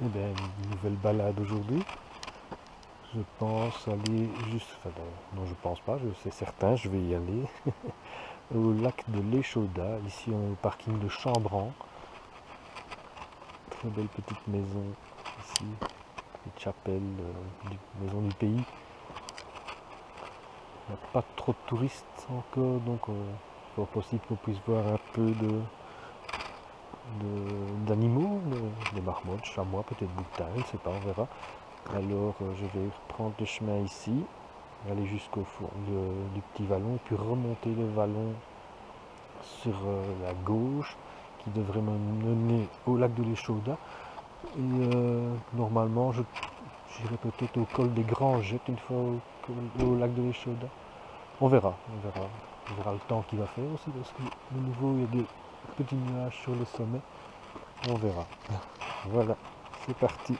Eh bien, une nouvelle balade aujourd'hui. Je pense aller juste, enfin non, je pense pas, je sais certain, je vais y aller au lac de l'Échaudat. Ici on est au parking de Chambran. Très belle petite maison ici, petite chapelle, maison du pays. Il n'y a pas trop de touristes encore, donc c'est pas possible qu'on puisse voir un peu d'animaux, des marmottes, chamois, peut-être bouquetins, je ne sais pas, on verra. Alors je vais reprendre le chemin ici, aller jusqu'au fond du petit vallon, puis remonter le vallon sur la gauche, qui devrait me mener au lac de l'Échaudat. Et normalement, j'irai peut-être au col des Grangettes une fois au lac de l'Échaudat. On verra, on verra. On verra le temps qu'il va faire aussi, parce que de nouveau, il y a des petits nuages sur les sommets. On verra. Voilà, c'est parti.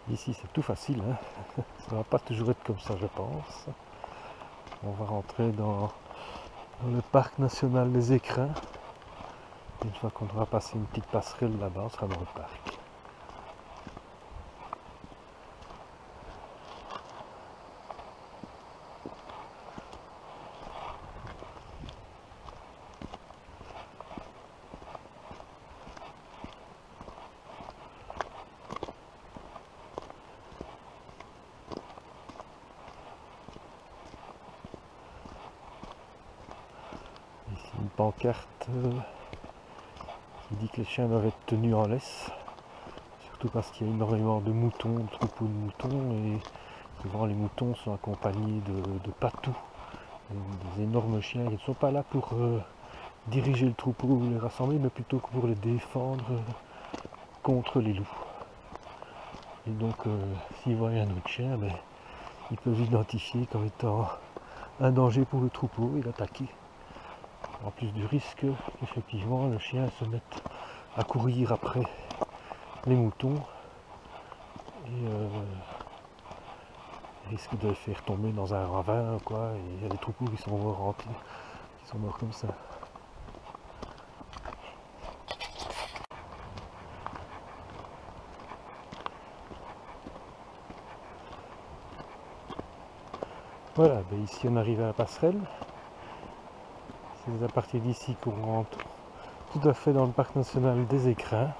Ici, c'est tout facile, hein. Ça va pas toujours être comme ça, je pense. On va rentrer dans le parc national des Écrins. Une fois qu'on aura passé une petite passerelle là-bas, on sera dans le parc. Ici, une pancarte qui dit que les chiens doivent être tenus en laisse. Surtout parce qu'il y a énormément de moutons, de troupeaux de moutons, et souvent les moutons sont accompagnés de patous, des énormes chiens qui ne sont pas là pour diriger le troupeau ou les rassembler, mais plutôt que pour les défendre contre les loups. Et donc, s'ils voient un autre chien, ben, ils peuvent l'identifier comme étant un danger pour le troupeau et l'attaquer. En plus du risque, effectivement, le chien se mette à courir après les moutons et risque de les faire tomber dans un ravin, quoi. Et il y a des troupeaux qui sont morts entiers, qui sont morts comme ça. Voilà, ben ici on arrive à la passerelle. C'est à partir d'ici qu'on rentre tout à fait dans le parc national des Écrins.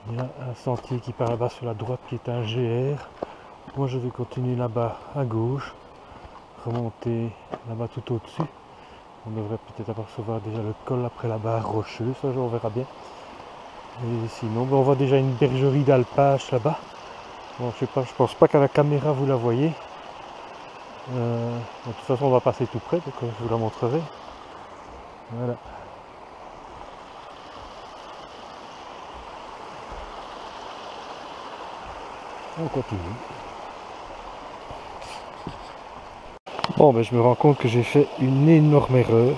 Il y a un sentier qui part là-bas sur la droite qui est un GR. Moi je vais continuer là-bas à gauche, remonter là-bas tout au-dessus. On devrait peut-être apercevoir déjà le col après la barre rocheuse, ça on verra bien. Et sinon, ben, on voit déjà une bergerie d'alpages là-bas. Bon, je sais pas, je pense pas qu'à la caméra vous la voyez. De toute façon, on va passer tout près, donc je vous la montrerai. Voilà. On continue. Bon, ben, je me rends compte que j'ai fait une énorme erreur.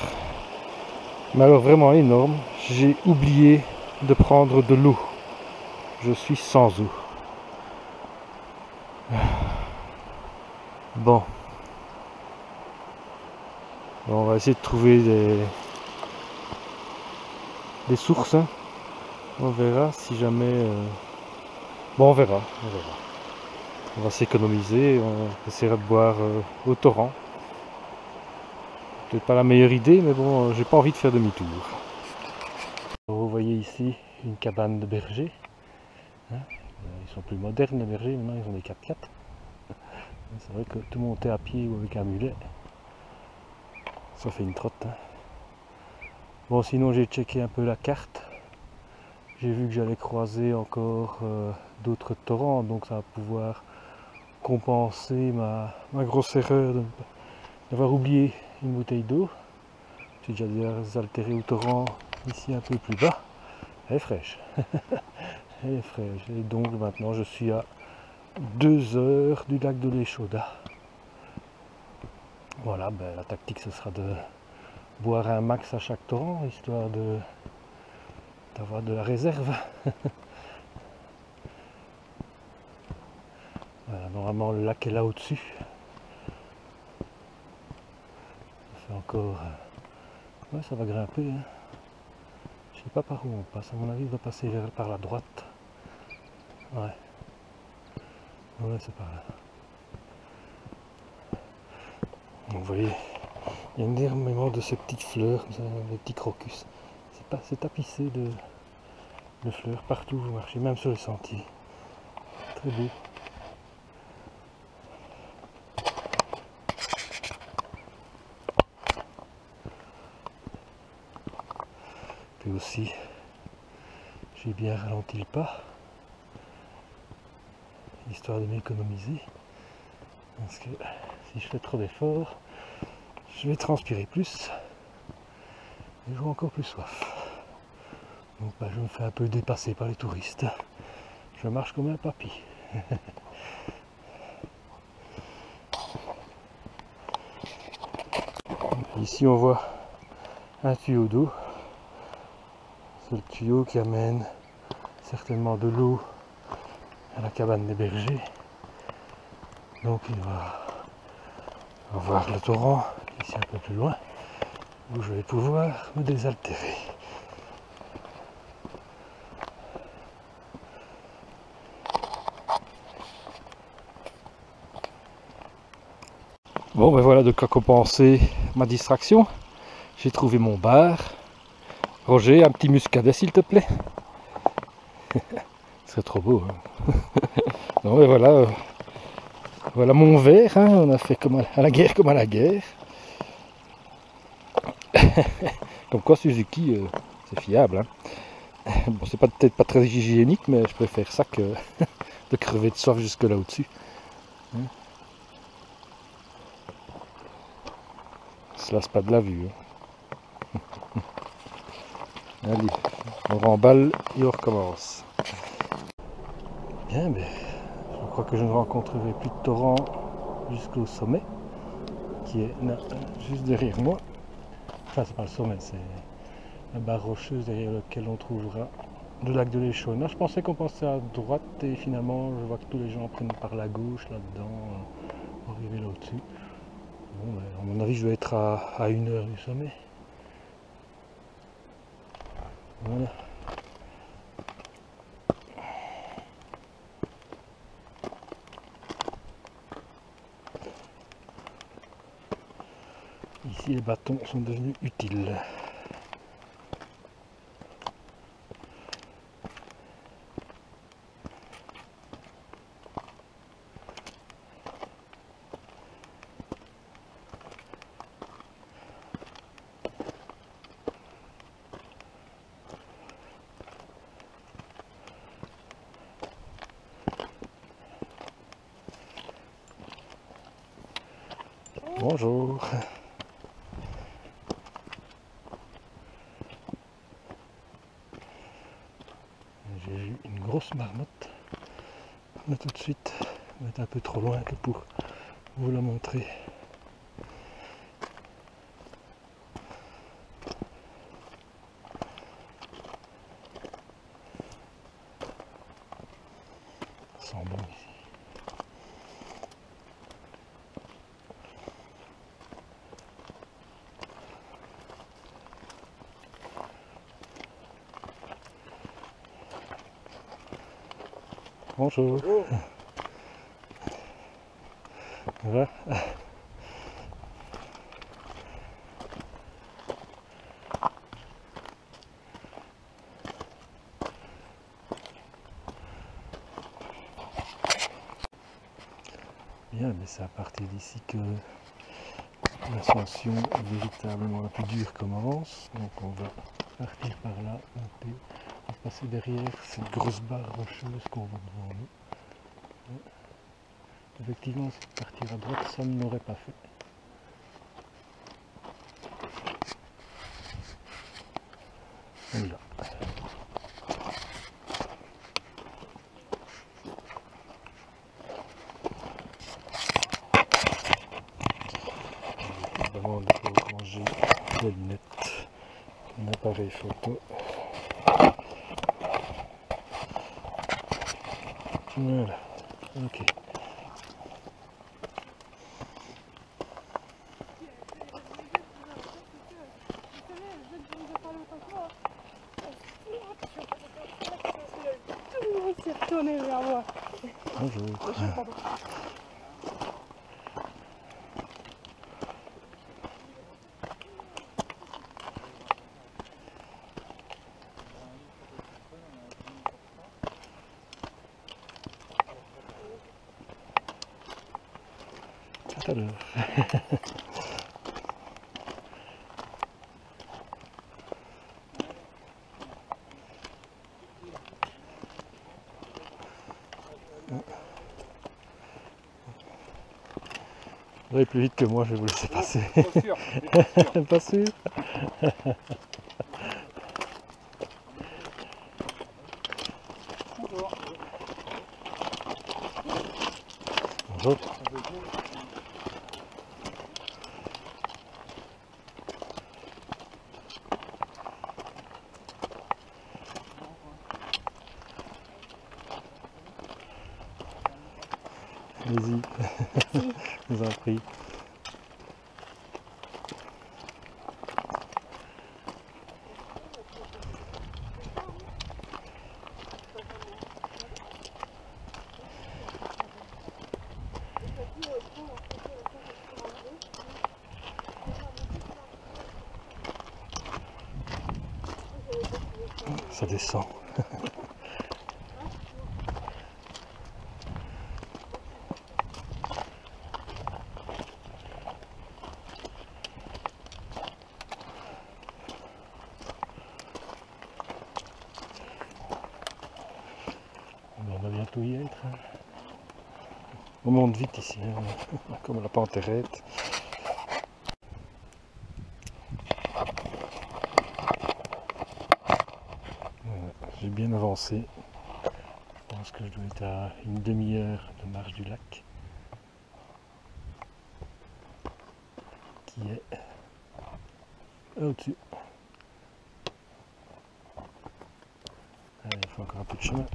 Mais alors vraiment énorme. J'ai oublié de prendre de l'eau. Je suis sans eau. Bon. On va essayer de trouver des sources. Hein. On verra si jamais... Bon, on verra. On va s'économiser. On essaiera de boire au torrent. Peut-être pas la meilleure idée, mais bon, j'ai pas envie de faire demi-tour. Vous voyez ici une cabane de berger. Hein, ils sont plus modernes les bergers, maintenant ils ont des 4x4. C'est vrai que tout monter à pied ou avec un mulet, ça fait une trotte. Hein. Bon, sinon j'ai checké un peu la carte. J'ai vu que j'allais croiser encore d'autres torrents, donc ça va pouvoir compenser ma grosse erreur d'avoir oublié une bouteille d'eau. J'ai déjà désaltéré au torrent ici un peu plus bas. Elle est fraîche. Elle est fraîche. Et donc maintenant je suis à 2 heures du lac de l'Échaudat. Voilà, ben, la tactique ce sera de boire un max à chaque torrent, histoire d'avoir de la réserve. Voilà, normalement le lac est là au-dessus. Ça fait encore... ouais, ça va grimper. Hein. Je sais pas par où on passe. À mon avis, il va passer par la droite. Ouais. Ouais, c'est par là. Donc, vous voyez, il y a énormément de ces petites fleurs, des petits crocus. C'est tapissé de fleurs partout où vous marchez, même sur le sentier. Très beau. Puis aussi, j'ai bien ralenti le pas, histoire de m'économiser. Parce que si je fais trop d'efforts, je vais transpirer plus et j'aurai encore plus soif. Donc je me fais un peu dépasser par les touristes. Je marche comme un papy. Ici on voit un tuyau d'eau. C'est le tuyau qui amène certainement de l'eau à la cabane des bergers. Donc il va avoir le torrent ici un peu plus loin où je vais pouvoir me désaltérer. Bon ben voilà de quoi compenser ma distraction. J'ai trouvé mon bar. Roger, un petit muscadet s'il te plaît. Ce serait trop beau. Hein. Non mais voilà, voilà mon verre. Hein. On a fait comme à la guerre comme à la guerre. Comme quoi Suzuki, c'est fiable. Hein. Bon, c'est peut-être pas très hygiénique, mais je préfère ça que de crever de soif jusque là au-dessus. Hein. Ça lasse pas de la vue. Hein. Allez, on remballe et on recommence. Bien, mais je crois que je ne rencontrerai plus de torrent jusqu'au sommet, qui est là, juste derrière moi. Enfin, c'est pas le sommet, c'est la barre rocheuse derrière laquelle on trouvera le lac de l'Échona. Je pensais qu'on passait à droite et finalement je vois que tous les gens prennent par la gauche là-dedans pour arriver là au-dessus. Bon, ben, à mon avis, je vais être à 1 heure du sommet. Voilà. Ici, les bâtons sont devenus utiles. Bonjour. J'ai vu une grosse marmotte. Là tout de suite, on est un peu trop loin que pour vous la montrer. Ça sent bon ici. Bonjour. Bonjour. Voilà. Bien, mais c'est à partir d'ici que l'ascension véritablement la plus dure commence. Donc on va partir par là, monter, on va passer derrière cette grosse barre rocheuse qu'on voit devant nous. Effectivement, si partir à droite, ça ne l'aurait pas fait. On y va. Évidemment, il faut ranger les lunettes, un appareil photo. Voilà, ok. Bonjour. Bonjour, pardon. À tout à l'heure. Vous allez plus vite que moi, je vais vous laisser passer. Pas sûr, Pas sûr? Bonjour. Bonjour. Allez-y. Merci. Je vous en prie. Ça descend. On va bientôt y être. On monte vite ici, hein, comme la panthérette. Voilà, j'ai bien avancé. Je pense que je dois être à une demi-heure de marche du lac. Qui est au-dessus. Allez, il faut encore un peu de chemin.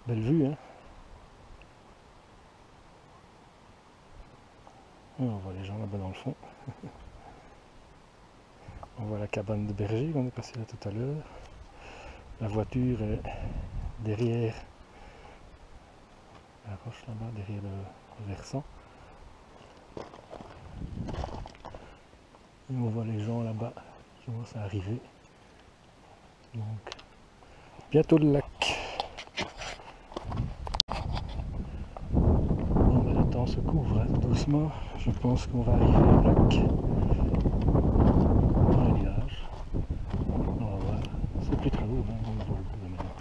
Belle vue, hein. On voit les gens là-bas dans le fond. On voit la cabane de berger qu'on est passé là tout à l'heure. La voiture est derrière la roche là-bas, derrière le versant. Et on voit les gens là-bas qui commencent à arriver. Donc, bientôt le lac. Bon, ben, le temps se couvre, hein, doucement. Je pense qu'on va arriver au lac. Dans le village. On va voir. C'est plus très lourd, hein, on voit le bleu maintenant.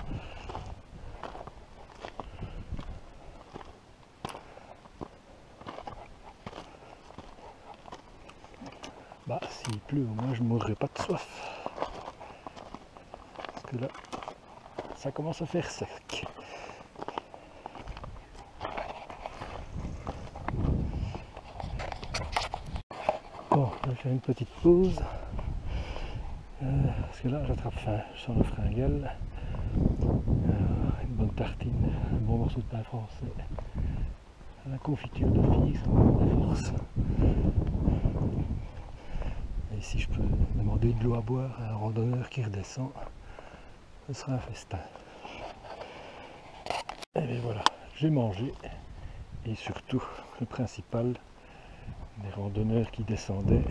Bah, s'il pleut, au moins je ne mourrai pas de soif. Parce que là, ça commence à faire sec. Bon, je vais faire une petite pause. Parce que là, j'attrape faim. Je sens la fringale. Une bonne tartine, un bon morceau de pain français. La confiture de figue, ça me donne la force. Et si je peux demander de l'eau à boire à un randonneur qui redescend, ce sera un festin. Et bien voilà, j'ai mangé. Et surtout, le principal, les randonneurs qui descendaient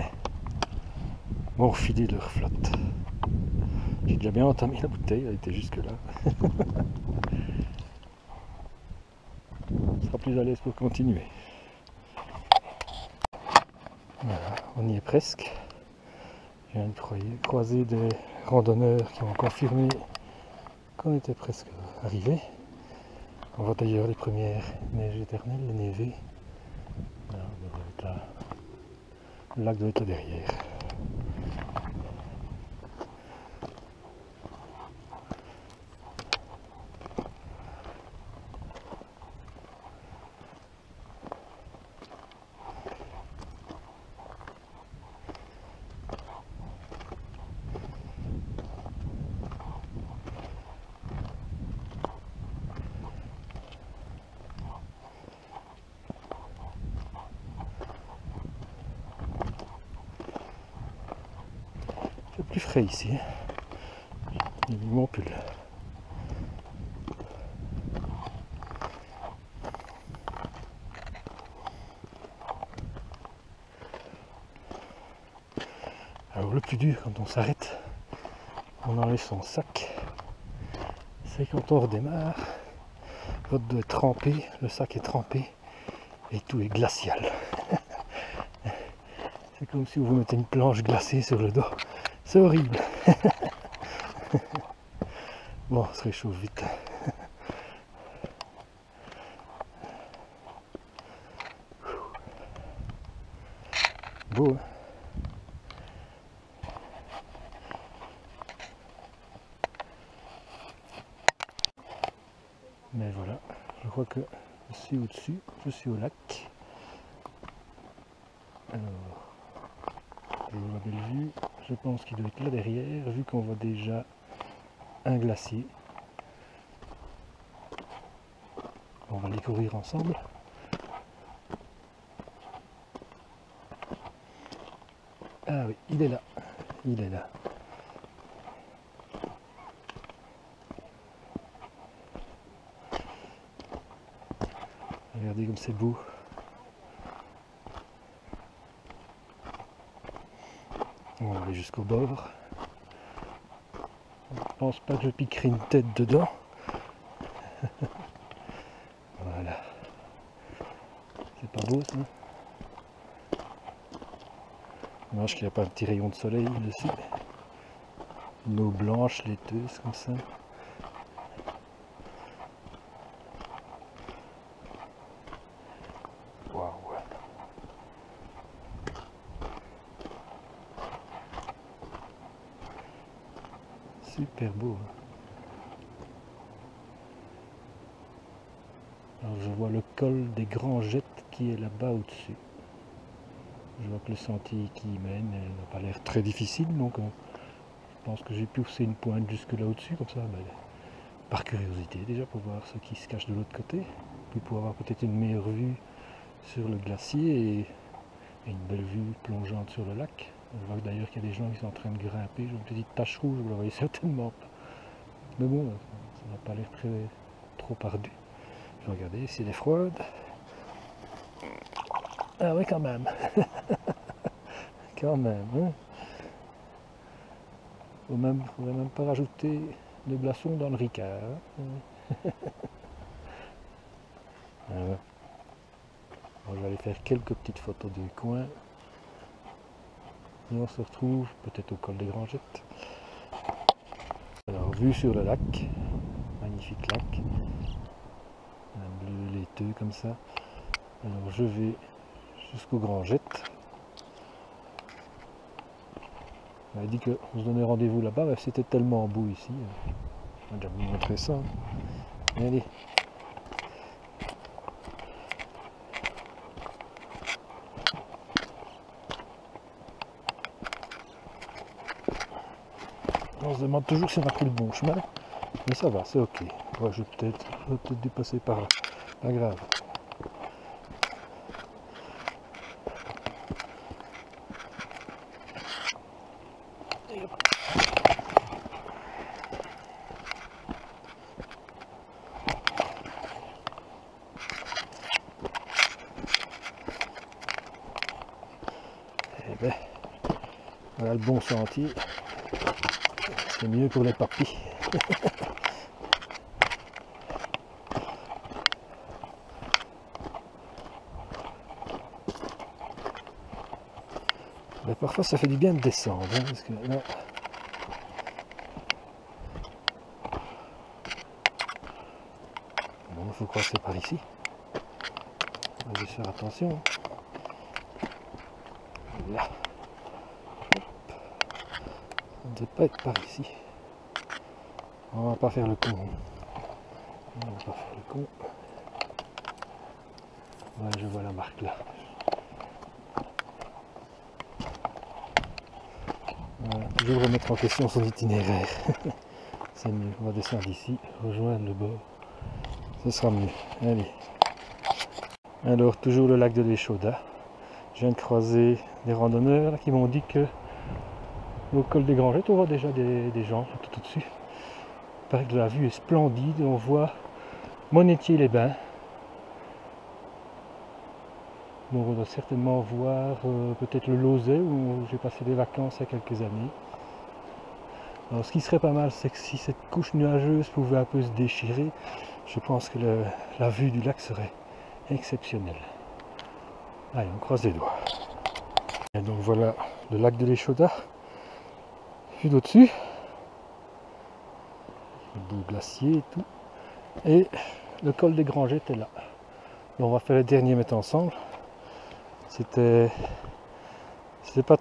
m'ont refilé leur flotte. J'ai déjà bien entamé la bouteille, elle était jusque là. On sera plus à l'aise pour continuer. Voilà, on y est presque. Je viens de croiser des randonneurs qui ont confirmé qu'on était presque arrivé. On voit d'ailleurs les premières neiges éternelles, les névés. Là, on doit être là. Le lac doit être là derrière. plus frais ici. J'ai mis mon pull. Alors le plus dur quand on s'arrête, on enlève son sac, c'est quand on redémarre, votre dos est trempé, le sac est trempé et tout est glacial. C'est comme si vous mettez une planche glacée sur le dos, c'est horrible. Bon, on se réchauffe vite. Beau, hein? Mais voilà, je crois que je suis au-dessus, je suis au lac. Alors, je vois la belle vue, je pense qu'il doit être là derrière, vu qu'on voit déjà un glacier. On va les courir ensemble. Ah oui, il est là, il est là. Regardez comme c'est beau. On va aller jusqu'au bord. Je pense pas que je piquerai une tête dedans. Voilà. C'est pas beau ça? Dommage qu'il n'y a pas un petit rayon de soleil dessus. Une eau blanche, laiteuse comme ça. Waouh! Super beau. Alors je vois le col des Grands Jettes qui est là-bas au-dessus. Je vois que le sentier qui y mène n'a pas l'air très difficile, donc je pense que j'ai poussé une pointe jusque là au-dessus, comme ça, par curiosité déjà, pour voir ce qui se cache de l'autre côté, puis pour avoir peut-être une meilleure vue sur le glacier et une belle vue plongeante sur le lac. Je vois d'ailleurs qu'il y a des gens qui sont en train de grimper, j'ai une petite tache rouge, vous la voyez certainement pas. Mais bon, ça n'a pas l'air trop ardu. Je vais regarder si elle est froide. Ah oui, quand même. Quand même, hein. Faudrait même pas rajouter de glaçons dans le Ricard. Hein. Bon, je vais aller faire quelques petites photos du coin. Et on se retrouve peut-être au col des Grands Jettes. Alors, vue sur le lac. Magnifique lac. Un bleu laiteux comme ça. Alors, je vais jusqu'au Grand Jettes. On avait dit qu'on se donnait rendez-vous là-bas, mais c'était tellement beau ici. On va déjà vous montrer ça. Hein. Allez. On se demande toujours si on a pris le bon chemin, mais ça va, c'est ok. Ouais, je vais peut-être dû passer par là. Pas grave. Eh ben, voilà le bon sentier. C'est mieux pour les papis. Mais parfois ça fait du bien de descendre, hein, parce que là... Bon, il faut croire que c'est par ici. On va juste faire attention. Là. Hop. Ça ne doit pas être par ici. On va pas faire le con. On va pas faire le con. Ouais, je vois la marque là. Voilà, toujours remettre en question son itinéraire. C'est mieux. On va descendre ici, rejoindre le bord. Ce sera mieux. Allez. Alors, toujours le lac de l'Échaudat. Je viens de croiser des randonneurs qui m'ont dit que Au col des Grangettes, on voit déjà des gens tout au-dessus. Il paraît que la vue est splendide. On voit Monétier-les-Bains. Donc on doit certainement voir peut-être le Lauzet où j'ai passé des vacances il y a quelques années. Alors ce qui serait pas mal, c'est que si cette couche nuageuse pouvait un peu se déchirer, je pense que la vue du lac serait exceptionnelle. Allez, on croise les doigts. Et donc voilà le lac de l'Échaudat, vue d'au-dessus. Le beau glacier et tout. Et le col des Grangettes est là. Donc on va faire les derniers mètres ensemble. C'était pas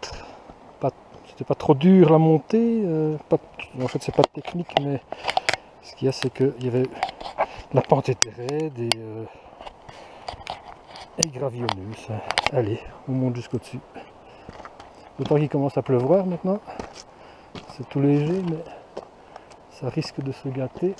trop dur la montée. En fait c'est pas technique, mais ce qu'il y a c'est que la pente était raide et gravionneuse. Allez, on monte jusqu'au dessus. D'autant qu'il commence à pleuvoir maintenant. C'est tout léger, mais ça risque de se gâter.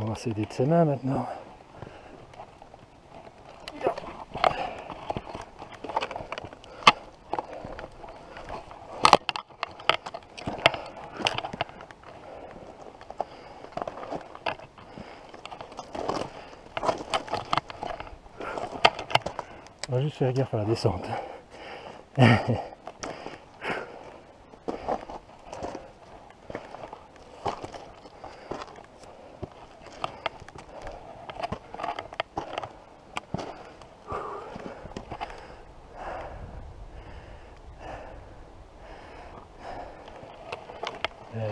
On va s'aider de ses mains maintenant. On va juste faire gaffe à la descente. Allez.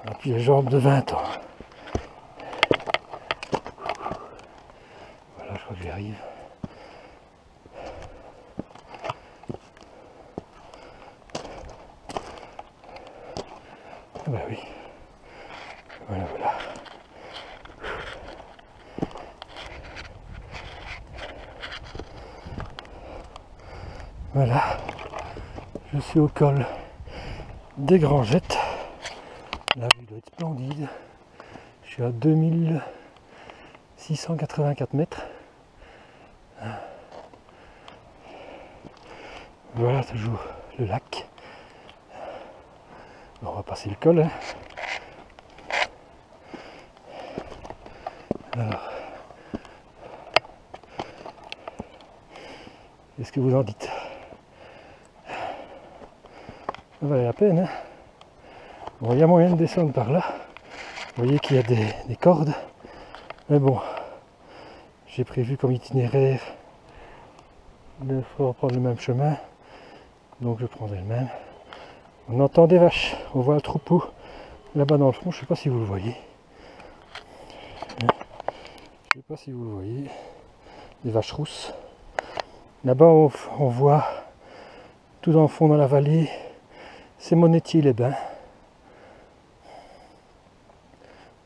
On a plus les jambes de 20 ans. Voilà, je crois que j'y arrive. Ah bah oui. Voilà, voilà. Voilà. Je suis au col des Grangettes. La vue doit être splendide. Je suis à 2684 mètres. Voilà toujours le lac. On va passer le col. Alors, qu'est-ce que vous en dites? Ça valait la peine. Hein, bon, il y a moyen de descendre par là. Vous voyez qu'il y a des cordes. Mais bon, j'ai prévu comme itinéraire de reprendre le même chemin. Donc je prendrai le même. On entend des vaches. On voit un troupeau là-bas dans le fond. Je ne sais pas si vous le voyez. Je ne sais pas si vous le voyez. Des vaches rousses. Là-bas on voit tout dans le fond dans la vallée. C'est Monétier-les-Bains.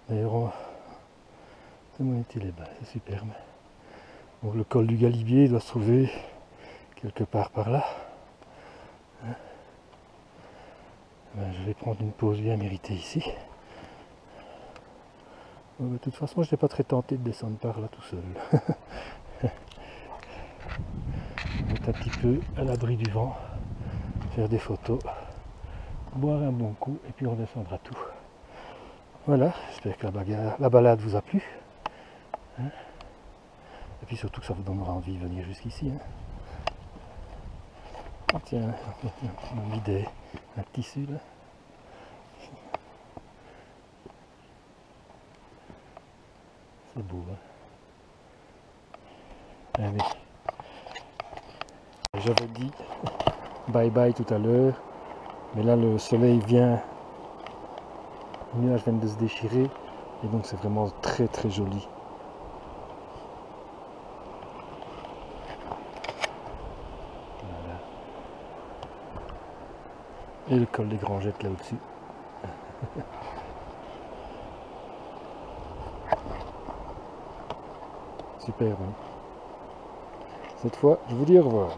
D'ailleurs, c'est Monétier-les-Bains, c'est superbe. Donc le col du Galibier doit se trouver quelque part par là. Ben, je vais prendre une pause bien méritée ici. Bon, de toute façon, je n'étais pas très tenté de descendre par là tout seul. On va être un petit peu à l'abri du vent, faire des photos. boire un bon coup et puis on redescendra tout. Voilà, j'espère que la balade vous a plu. Hein, et puis surtout que ça vous donnera envie de venir jusqu'ici. Hein. Oh, tiens, on a mis un tissu là. C'est beau. Hein. Allez. J'avais dit bye bye tout à l'heure, mais là le soleil vient, les nuages viennent de se déchirer et donc c'est vraiment très très joli. Voilà. Et le col des Grangettes là au-dessus. Superbe. Hein. Cette fois, je vous dis au revoir.